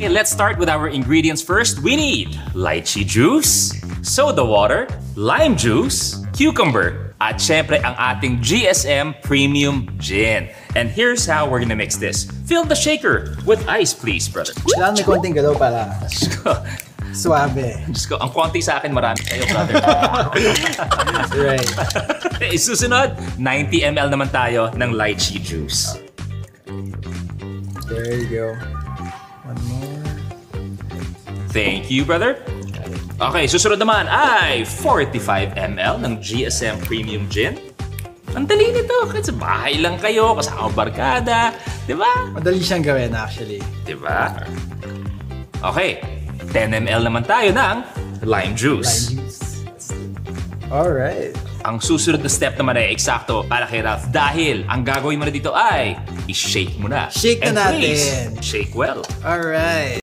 Okay, let's start with our ingredients first. We need lychee juice, soda water, lime juice, cucumber, at syempre ang ating GSM Premium Gin. And here's how we're gonna mix this. Fill the shaker with ice, please, brother. Kailangan may konting galaw para suabe. Diyos ko, ang konti sa akin, marami kayo, brother. Right. Susunod, 90 ml naman tayo ng lychee juice. There you go. One more. Thank you, brother. Okay, susunod naman ay 45 ml ng GSM Premium Gin. Ang dali nito, kasi sa bahay lang kayo, kasama barkada, di ba? Madali siyang gawin actually. Di ba? Okay, 10 ml naman tayo ng lime juice. Lime juice. Alright. Ang susunod na step naman ay eksakto para kay Ralph dahil ang gagawin mo na dito ay i-shake mo na. Shake na And please, natin. shake well. Alright.